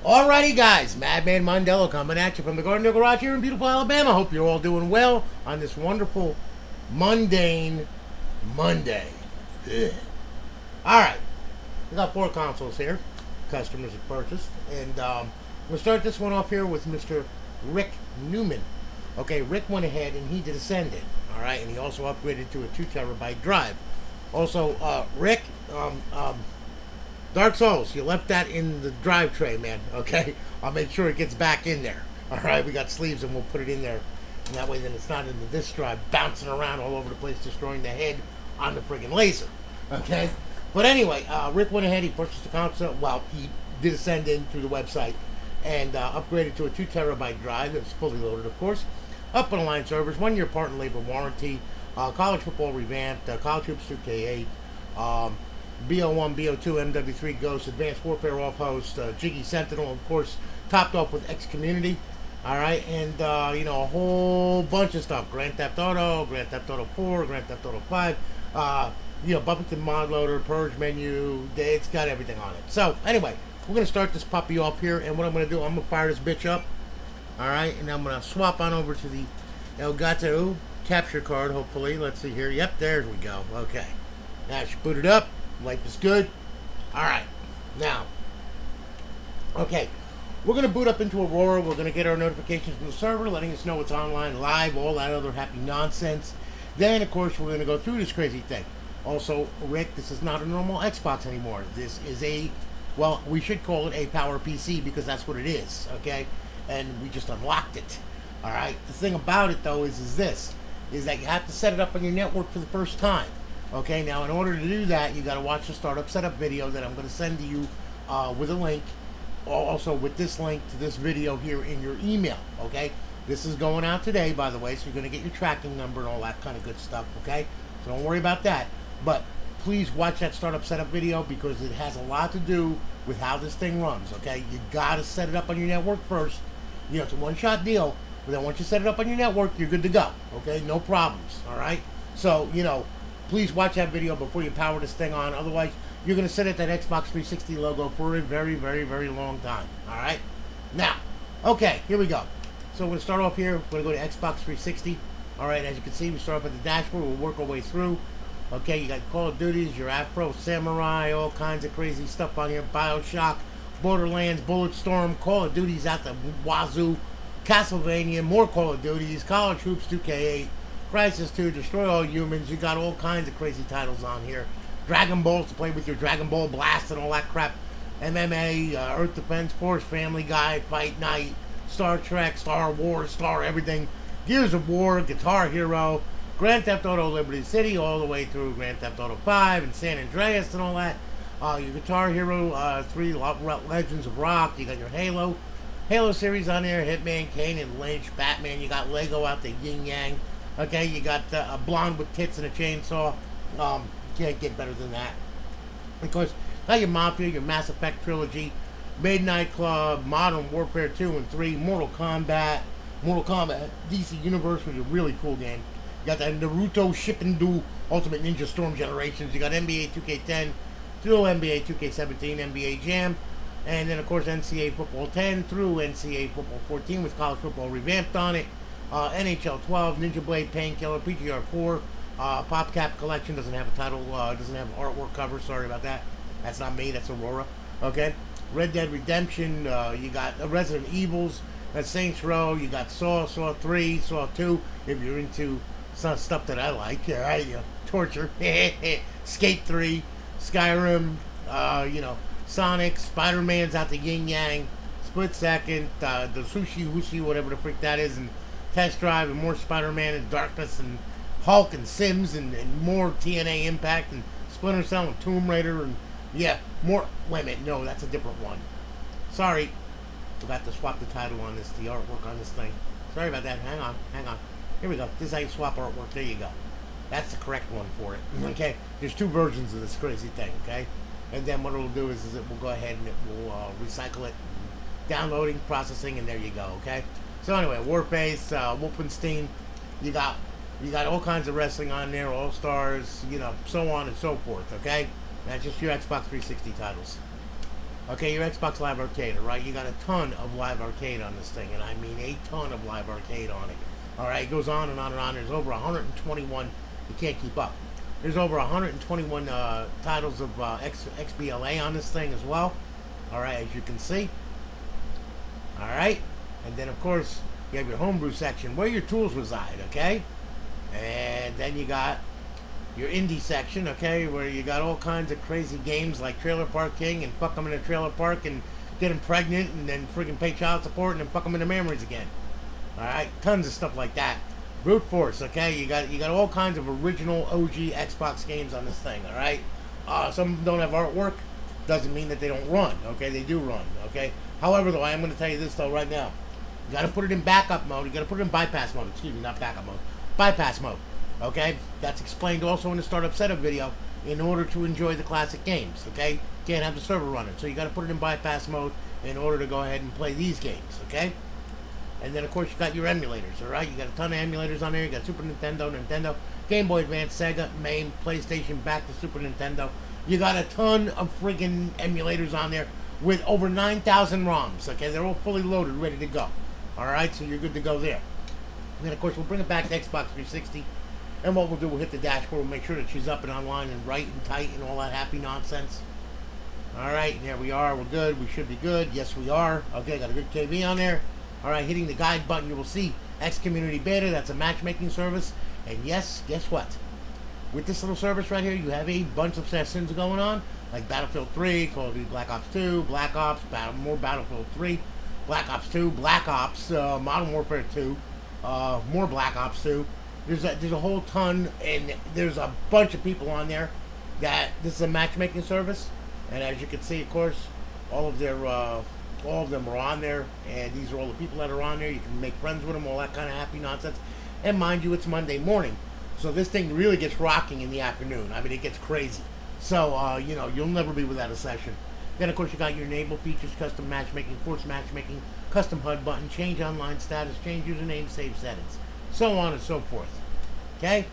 Alrighty, guys, Madman Mondello coming at you from the Garden Garage here in beautiful Alabama. Hope you're all doing well on this wonderful, mundane Monday. Ugh. Alright, we got 4 consoles here, customers have purchased, and we'll start this one off here with Mr. Rick Newman. Okay, Rick went ahead and he did Ascendant, alright, and he also upgraded to a 2TB drive. Also, Rick, Dark Souls, you left that in the drive tray, man, okay? I'll make sure it gets back in there. Alright, we got sleeves and we'll put it in there. And that way then it's not in the disk drive bouncing around all over the place, destroying the head on the friggin' laser. Okay? But anyway, Rick went ahead, he purchased the console. Well, he did send in through the website and upgraded to a 2TB drive. It's fully loaded, of course. Up on line servers, 1-year part and labor warranty. College Football Revamped, College Hoops 2K8. BO1, BO2, MW3 Ghost, Advanced Warfare Offhosts, Jiggy, Sentinel, of course, topped off with X Community, alright, and, you know, a whole bunch of stuff, Grand Theft Auto, Grand Theft Auto 4, Grand Theft Auto 5, you know, Buffington mod loader, Purge menu, it's got everything on it. So, anyway, we're going to start this puppy off here, and what I'm going to do, I'm going to fire this bitch up, alright, and I'm going to swap on over to the Elgato capture card, hopefully. Let's see here. Yep, there we go. Okay. Now, I should boot it up. Life is good. Alright. Now. Okay. We're going to boot up into Aurora. We're going to get our notifications from the server, letting us know it's online, live, all that other happy nonsense. Then, of course, we're going to go through this crazy thing. Also, Rick, this is not a normal Xbox anymore. This is a, well, we should call it a Power PC because that's what it is. Okay? And we just unlocked it. Alright? The thing about it, though, is this. Is that you have to set it up on your network for the first time. Okay, now in order to do that, you got to watch the startup setup video that I'm going to send to you with a link. Also with this link to this video here in your email. Okay, this is going out today, by the way, so you're going to get your tracking number and all that kind of good stuff. Okay, so don't worry about that. But please watch that startup setup video because it has a lot to do with how this thing runs. Okay, you got to set it up on your network first. You know, it's a one-shot deal, but then once you set it up on your network, you're good to go. Okay, no problems. All right, so you know. Please watch that video before you power this thing on. Otherwise, you're going to sit at that Xbox 360 logo for a very, very, very long time. Alright? Now, okay, here we go. So we're going to start off here. We're going to go to Xbox 360. Alright, as you can see, we start off at the dashboard. We'll work our way through. Okay, you got Call of Duties, your Afro Samurai, all kinds of crazy stuff on here. BioShock, Borderlands, Bulletstorm, Call of Duties out the wazoo, Castlevania, more Call of Duties, College Hoops 2K8. Crisis 2, Destroy All Humans. You got all kinds of crazy titles on here. Dragon Balls to play with your Dragon Ball Blast and all that crap. MMA, Earth Defense Force, Family Guy, Fight Night, Star Trek, Star Wars, Star everything. Gears of War, Guitar Hero, Grand Theft Auto Liberty City, all the way through Grand Theft Auto 5 and San Andreas and all that. Your Guitar Hero 3, Legends of Rock. You got your Halo series on there. Hitman, Kane and Lynch, Batman. You got Lego out the Yin Yang. Okay, you got a blonde with tits and a chainsaw. Can't get better than that. Of course, got your Mafia, your Mass Effect trilogy, Midnight Club, Modern Warfare 2 and 3, Mortal Kombat, DC Universe, which is a really cool game. You got that Naruto Shippuden Ultimate Ninja Storm Generations. You got NBA 2K10, through NBA 2K17, NBA Jam, and then of course NCAA Football 10 through NCAA Football 14 with College Football Revamped on it. NHL 12, Ninja Blade, Painkiller, PGR 4, PopCap Collection doesn't have a title, doesn't have an artwork cover, sorry about that. That's not me, that's Aurora. Okay, Red Dead Redemption, you got Resident Evils, that's Saints Row, you got Saw 3, Saw 2, if you're into some stuff that I like, alright, you know, torture, Skate 3, Skyrim, you know, Sonic, Spider-Man's out the Yin Yang, Split Second, the Sushi Wushi, whatever the freak that is, and Test Drive and more Spider-Man and Darkness and Hulk and Sims and more TNA Impact and Splinter Cell and Tomb Raider and yeah, more. Wait a minute, no, that's a different one. Sorry, forgot to swap the title on this, the artwork on this thing. Sorry about that. Hang on. Here we go. This is how you swap artwork. There you go. That's the correct one for it. Okay, there's 2 versions of this crazy thing. Okay, and then what it'll do is it will go ahead and it will recycle it, downloading, processing, and there you go. Okay. So anyway, Warface, Wolfenstein, you got all kinds of wrestling on there, All Stars, you know, so on and so forth, okay? That's just your Xbox 360 titles. Okay, your Xbox Live Arcade, all right? You got a ton of Live Arcade on this thing, and I mean a ton of Live Arcade on it. All right, it goes on and on and on. There's over 121. You can't keep up. There's over 121 titles of XBLA on this thing as well. All right, as you can see. All right, and then of course you have your homebrew section where your tools reside. Okay, and then you got your indie section, okay, where you got all kinds of crazy games like Trailer Park King and fuck them in a trailer park and get them pregnant and then friggin' pay child support and then fuck them into memories again. All right, tons of stuff like that. Brute Force, okay, you got all kinds of original OG Xbox games on this thing. All right, some of them don't have artwork. Doesn't mean that they don't run. Okay, they do run. Okay. However, though, I am going to tell you this though right now. You got to put it in backup mode. You got to put it in bypass mode. Excuse me, not backup mode. Bypass mode. Okay, that's explained also in the startup setup video. In order to enjoy the classic games, okay, can't have the server running, so you got to put it in bypass mode in order to go ahead and play these games, okay. And then of course you got your emulators, all right. You got a ton of emulators on there. You got Super Nintendo, Nintendo, Game Boy Advance, Sega, MAME, PlayStation, back to Super Nintendo. You got a ton of friggin' emulators on there with over 9,000 ROMs. Okay, they're all fully loaded, ready to go. All right, so you're good to go there. And then of course we'll bring it back to Xbox 360. And what we'll do, we'll hit the dashboard, we'll make sure that she's up and online and right and tight and all that happy nonsense. Alright, there we are, we're good, we should be good, yes we are. Okay, got a good GtaV on there. Alright, hitting the guide button, you will see X Community Beta, that's a matchmaking service. And yes, guess what? With this little service right here, you have a bunch of sessions going on, like Battlefield 3, Call of Duty Black Ops 2, Black Ops, more Battlefield 3, Black Ops 2, Black Ops, Modern Warfare 2, more Black Ops 2. There's a whole ton, and there's a bunch of people on there that this is a matchmaking service, and as you can see, of course, all of them are on there, and these are all the people that are on there. You can make friends with them, all that kind of happy nonsense. And mind you, it's Monday morning, so this thing really gets rocking in the afternoon. I mean, it gets crazy. So you know, you'll never be without a session. Then of course you got your enable features, custom matchmaking, force matchmaking, custom HUD button, change online status, change username, save settings, so on and so forth. Okay?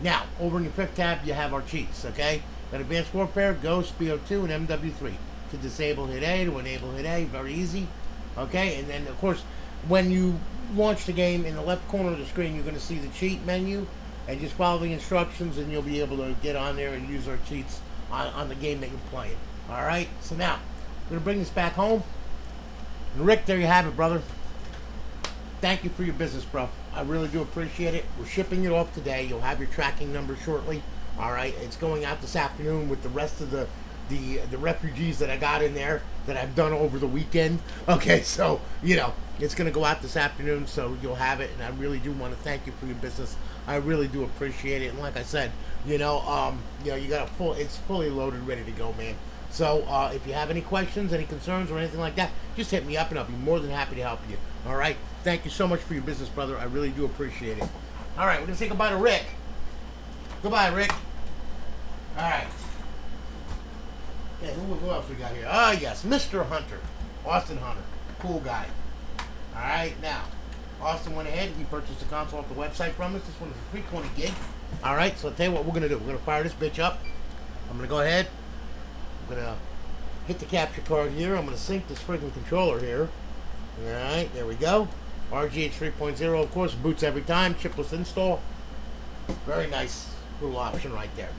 Now, over in your fifth tab, you have our cheats. Okay? Got Advanced Warfare, Ghost, BO2, and MW3. To disable, hit A. To enable, hit A. Very easy. Okay? And then, of course, when you launch the game, in the left corner of the screen, you're going to see the cheat menu. And just follow the instructions, and you'll be able to get on there and use our cheats on the game that you're playing. Alright? So now, I'm going to bring this back home. And Rick, there you have it, brother. Thank you for your business, bro. I really do appreciate it. We're shipping it off today. You'll have your tracking number shortly. All right, it's going out this afternoon with the rest of the refugees that I got in there that I've done over the weekend. Okay, so you know it's going to go out this afternoon, so you'll have it. And I really do want to thank you for your business. I really do appreciate it. And like I said, you know, you got it's fully loaded, ready to go, man. So if you have any questions, any concerns, or anything like that, just hit me up, and I'll be more than happy to help you. All right. Thank you so much for your business, brother. I really do appreciate it. All right, we're going to say goodbye to Rick. Goodbye, Rick. All right. Okay, who else we got here? Ah, yes, Mr. Hunter. Austin Hunter. Cool guy. All right, now, Austin went ahead and he purchased a console off the website from us. This one is a 320 gig. All right, so I'll tell you what we're going to do. We're going to fire this bitch up. I'm going to go ahead. I'm going to hit the capture card here. I'm going to sync this friggin' controller here. All right, there we go. RGH 3.0, of course, boots every time, chipless install. Very nice little option right there.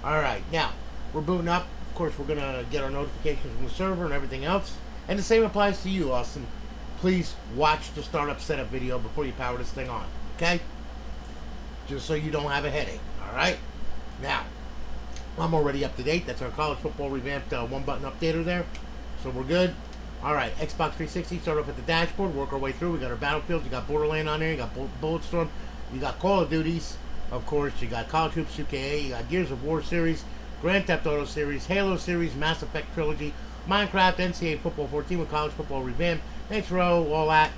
Alright, now, we're booting up. Of course, we're going to get our notifications from the server and everything else. And the same applies to you, Austin. Please watch the startup setup video before you power this thing on, okay? Just so you don't have a headache, alright? Now, I'm already up to date. That's our College Football Revamped one-button updater there. So we're good. Alright, Xbox 360, start off at the dashboard, work our way through. We got our Battlefields, you got Borderlands on there, you got Bulletstorm, you got Call of Duties, of course, you got College Hoops 2K, you got Gears of War series, Grand Theft Auto series, Halo series, Mass Effect trilogy, Minecraft, NCAA Football 14 with College Football Revamped, Row, all that,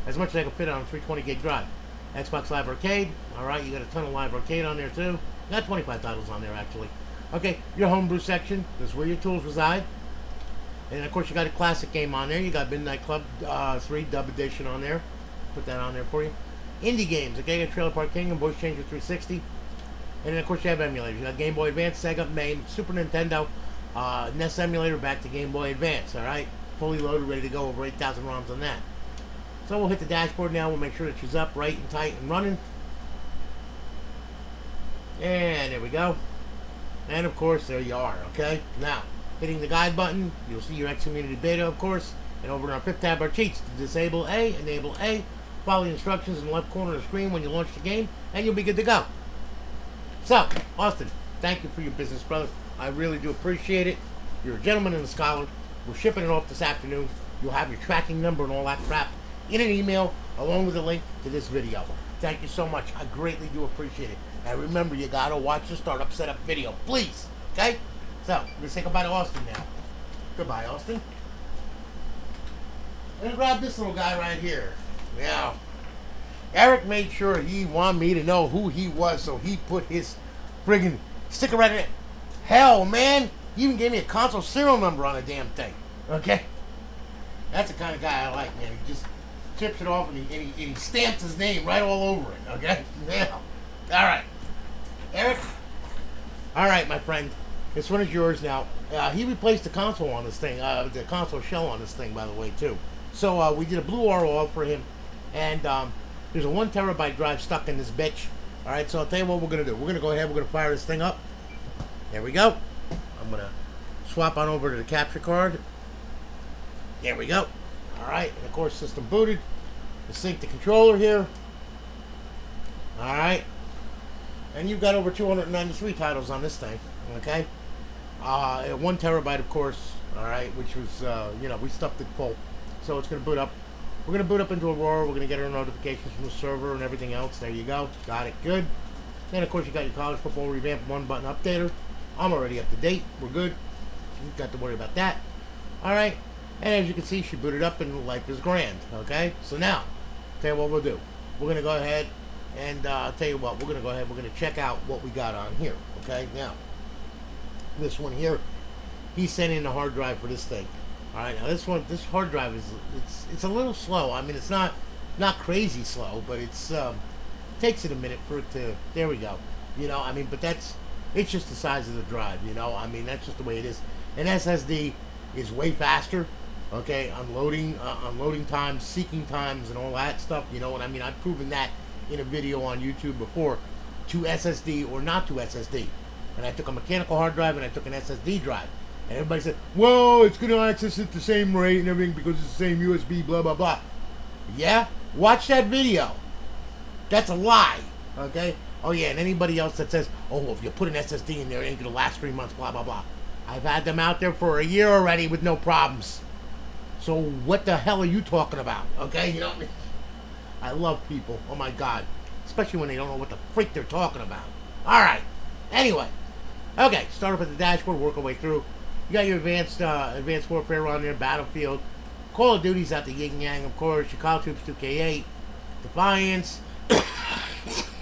as much as I can fit on a 320 gig drive. Xbox Live Arcade, alright, you got a ton of Live Arcade on there too. You got 25 titles on there actually. Okay, your homebrew section, this is where your tools reside. And of course you got a classic game on there. You got Midnight Club 3 Dub Edition on there. Put that on there for you. Indie games, okay, you got Trailer Park King and Voice Changer 360. And then of course you have emulators. You got Game Boy Advance, Sega, MAME, Super Nintendo, NES emulator back to Game Boy Advance. All right, fully loaded, ready to go. Over 8,000 ROMs on that. So we'll hit the dashboard now. We'll make sure that she's up, right, and tight, and running. And there we go. And of course, there you are. Okay. Now, hitting the guide button, you'll see your X Community Beta, of course. And over in our 5th tab, our cheats. To disable A, enable A. Follow the instructions in the left corner of the screen when you launch the game, and you'll be good to go. So, Austin, thank you for your business, brother. I really do appreciate it. You're a gentleman and a scholar. We're shipping it off this afternoon. You'll have your tracking number and all that crap in an email along with a link to this video. Thank you so much. I greatly do appreciate it. And remember, you gotta watch the startup setup video, please. Okay? So, let's say goodbye to Austin now. Goodbye, Austin. I'm gonna grab this little guy right here. Now, Eric made sure he wanted me to know who he was, so he put his friggin' sticker right in it. Hell, man, he even gave me a console serial number on the damn thing. Okay? That's the kind of guy I like, man. He just chips it off and he stamps his name right all over it. Okay? Now, all right. Eric? All right, my friend. This one is yours now. He replaced the console on this thing, the console shell on this thing, by the way, too. So we did a blue ROL for him, and there's a 1 terabyte drive stuck in this bitch. All right, so I'll tell you what we're gonna do. We're gonna go ahead. We're gonna fire this thing up. There we go. I'm gonna swap on over to the capture card. There we go. All right, and of course, system booted. We'll sync the controller here. All right, and you've got over 293 titles on this thing. Okay, 1 terabyte, of course. All right, which was we stuffed it full. So it's going to boot up. We're going to boot up into Aurora. We're going to get our notifications from the server and everything else. There you go. Got it. Good. Then, of course, you got your College Football Revamped 1-button updater. I'm already up to date. We're good. You got to worry about that. All right. And as you can see, she booted up and life is grand. Okay. So now, tell you what we'll do. We're going to go ahead and tell you what. We're going to go ahead. We're going to check out what we got on here. Okay. Now, this one here, he sent in a hard drive for this thing. All right, now this hard drive it's a little slow. I mean, it's not crazy slow, but it's takes it a minute for it to. There we go. I mean, but it's just the size of the drive. I mean, that's just the way it is. An SSD is way faster. Okay, unloading times, seeking times, and all that stuff. You know what I mean? I've proven that in a video on YouTube before. To SSD or not to SSD, and I took a mechanical hard drive and I took an SSD drive. And everybody said, well, it's going to access it the same rate and everything because it's the same USB, blah, blah, blah. Yeah? Watch that video. That's a lie. Okay? Oh, yeah, and anybody else that says, oh, if you put an SSD in there, it ain't going to last 3 months, blah, blah, blah. I've had them out there for a year already with no problems. So what the hell are you talking about? Okay? You know what I mean? I love people. Oh, my God. Especially when they don't know what the freak they're talking about. All right. Anyway. Okay, start up at the dashboard, work our way through. You got your advanced warfare on there, Battlefield, Call of Duty's out the yin yang, of course, your Call Troops 2K8, Defiance,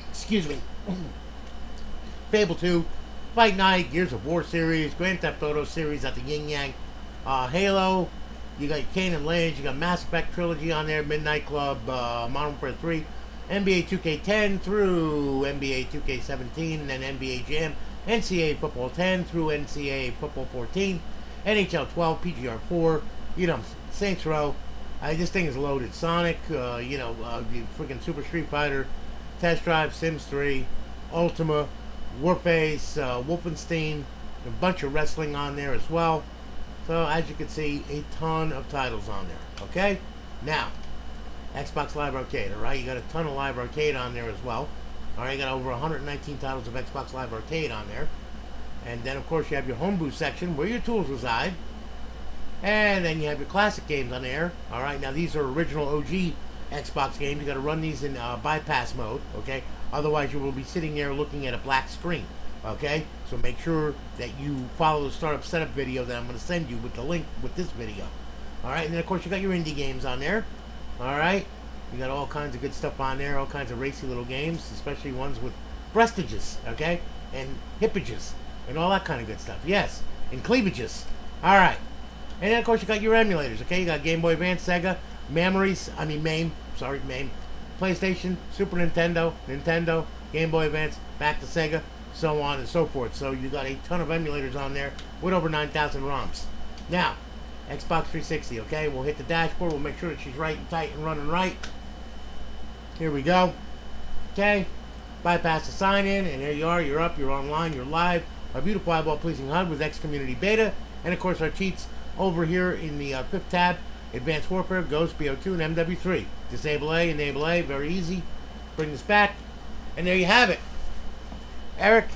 excuse me, Fable 2, Fight Night, Gears of War series, Grand Theft Auto series out the yin yang, Halo, you got your Kane and Lynch, you got Mass Effect Trilogy on there, Midnight Club, Modern Warfare 3, NBA 2K10 through NBA 2K17, and then NBA Jam, NCAA Football 10 through NCAA Football 14, NHL 12, PGR 4, Saints Row. This thing is loaded. Sonic, freaking Super Street Fighter, Test Drive, Sims 3, Ultima, Warface, Wolfenstein, a bunch of wrestling on there as well. So as you can see, a ton of titles on there. Okay? Now, Xbox Live Arcade, alright? You got a ton of Live Arcade on there as well. Alright, you got over 119 titles of Xbox Live Arcade on there. And then, of course, you have your homebrew section where your tools reside. And then you have your classic games on there. Alright, now these are original OG Xbox games. You got to run these in bypass mode, okay? Otherwise, you will be sitting there looking at a black screen, okay? So make sure that you follow the startup setup video that I'm going to send you with the link with this video. Alright, and then, of course, you got your indie games on there. Alright? You got all kinds of good stuff on there, all kinds of racy little games, especially ones with breastages, okay? And hippages, and all that kind of good stuff. Yes, and cleavages. Alright. And then, of course, you got your emulators, okay? You got Game Boy Advance, Sega, MAME, PlayStation, Super Nintendo, Game Boy Advance, back to Sega, so on and so forth. So you got a ton of emulators on there with over 9,000 ROMs. Now, Xbox 360, okay? We'll hit the dashboard. We'll make sure that she's right and tight and running right. Here we go. Okay. Bypass the sign-in, and there you are. You're up. You're online. You're live. Our beautiful eyeball pleasing HUD with X Community Beta, and of course our cheats over here in the fifth tab: Advanced Warfare, Ghost, BO2, and MW3. Disable A, enable A. Very easy. Bring this back, and there you have it. Eric,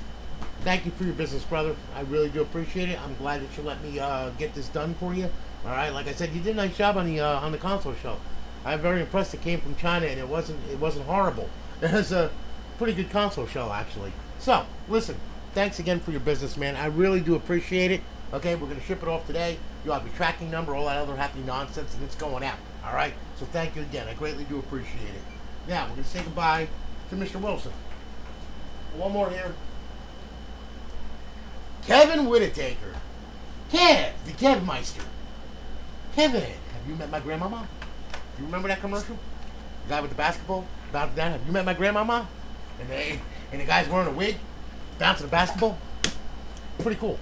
thank you for your business, brother. I really do appreciate it. I'm glad that you let me get this done for you. All right, like I said, you did a nice job on the console show. I'm very impressed. It came from China, and it wasn't horrible. It was a pretty good console show, actually. So, listen, thanks again for your business, man. I really do appreciate it. Okay, we're going to ship it off today. You'll have your tracking number, all that other happy nonsense, and it's going out. All right? So thank you again. I greatly do appreciate it. Now, we're going to say goodbye to Mr. Wilson. One more here. Kevin Whittaker. Kev, the Kevmeister. Kevin, have you met my grandmama? You remember that commercial? The guy with the basketball? About that? Have you met my grandmama? And the guy's wearing a wig, bouncing a basketball. Pretty cool.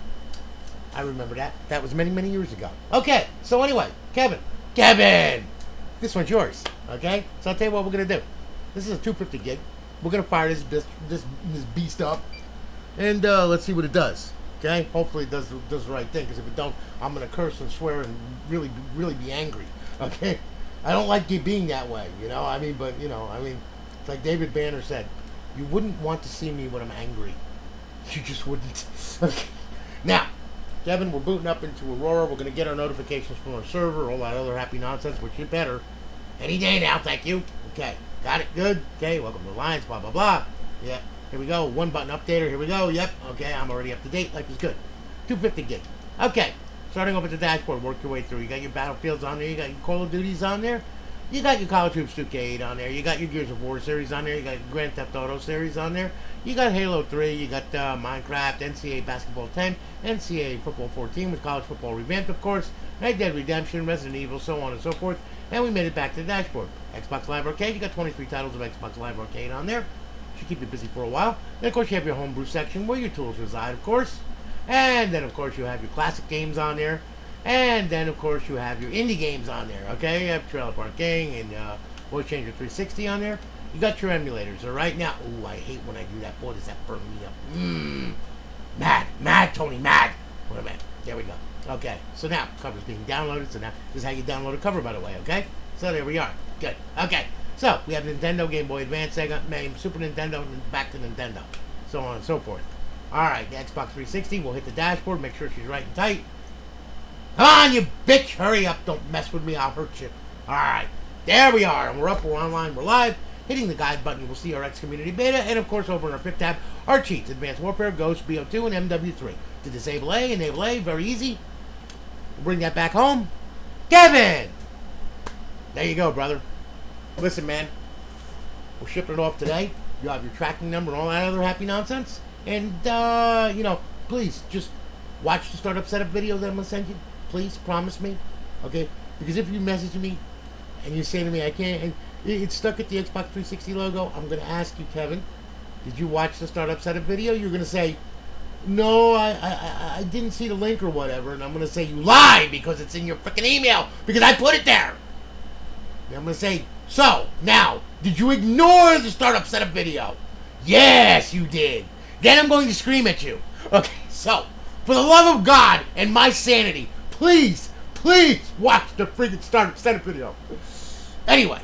I remember that. That was many, many years ago. Okay, so anyway, Kevin, this one's yours. Okay, so I'll tell you what we're gonna do. This is a 250 gig. We're gonna fire this beast up, and let's see what it does. Okay, hopefully it does the right thing. Because if it don't, I'm gonna curse and swear and really be angry. Okay, I don't like it being that way. You know, I mean, but you know, I mean, it's like David Banner said. You wouldn't want to see me when I'm angry. You just wouldn't. Okay. Now, Kevin, we're booting up into Aurora. We're going to get our notifications from our server, all that other happy nonsense, which you better. Any day now, thank you. Okay, got it, good. Okay, welcome to Alliance, blah, blah, blah. Yeah, here we go. One button updater, here we go. Yep, okay, I'm already up to date. Life is good. 250 gig. Okay, starting off at the dashboard, work your way through. You got your Battlefields on there. You got your Call of Duties on there. You got your College Hoops 2K8 on there. You got your Gears of War series on there. You got your Grand Theft Auto series on there. You got Halo 3. You got Minecraft, NCAA Basketball 10, NCAA Football 14 with College Football Revamped, of course, Red Dead Redemption, Resident Evil, so on and so forth. And we made it back to the dashboard. Xbox Live Arcade. You got 23 titles of Xbox Live Arcade on there. Should keep you busy for a while. Then, of course, you have your homebrew section where your tools reside, of course. And then, of course, you have your classic games on there. And then, of course, you have your indie games on there, okay? You have Trailer Park Gang and Voice Changer 360 on there. You got your emulators, all right? Now, ooh, I hate when I do that. Boy, does that burn me up. Mad, Tony, mad. Wait a minute. There we go. Okay, so now, cover's being downloaded. So now, this is how you download a cover, by the way, okay? So there we are. Good. Okay, so we have Nintendo, Game Boy Advance, Sega, Super Nintendo, and back to Nintendo. So on and so forth. All right, the Xbox 360, we'll hit the dashboard, make sure she's right and tight. Come on, you bitch! Hurry up! Don't mess with me, I'll hurt you. Alright, there we are, and we're up, we're online, we're live. Hitting the guide button, you will see our X Community Beta, and of course, over in our fifth tab, our cheats: Advanced Warfare, Ghost, BO2, and MW3. To disable A, enable A, very easy. We'll bring that back home. Kevin! There you go, brother. Listen, man, we're shipping it off today. You have your tracking number and all that other happy nonsense. And, you know, please, just watch the startup setup video that I'm going to send you. Please, promise me, okay? Because if you message me and you say to me, I can't, and it's stuck at the Xbox 360 logo, I'm going to ask you, Kevin, did you watch the startup setup video? You're going to say, no, I didn't see the link or whatever, and I'm going to say, you lie, because it's in your freaking email, because I put it there. And I'm going to say, so, now, did you ignore the startup setup video? Yes, you did. Then I'm going to scream at you. Okay, so, for the love of God and my sanity, please watch the freaking startup setup video. Anyway,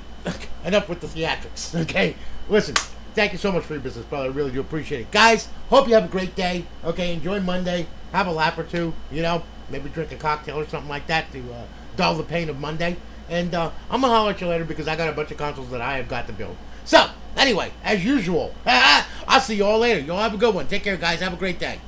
enough with the theatrics, okay? Listen, thank you so much for your business, brother. I really do appreciate it. Guys, hope you have a great day, okay? Enjoy Monday. Have a laugh or two, you know? Maybe drink a cocktail or something like that to dull the pain of Monday. And I'm going to holler at you later because I got a bunch of consoles that I have got to build. So, anyway, as usual, I'll see you all later. You all have a good one. Take care, guys. Have a great day.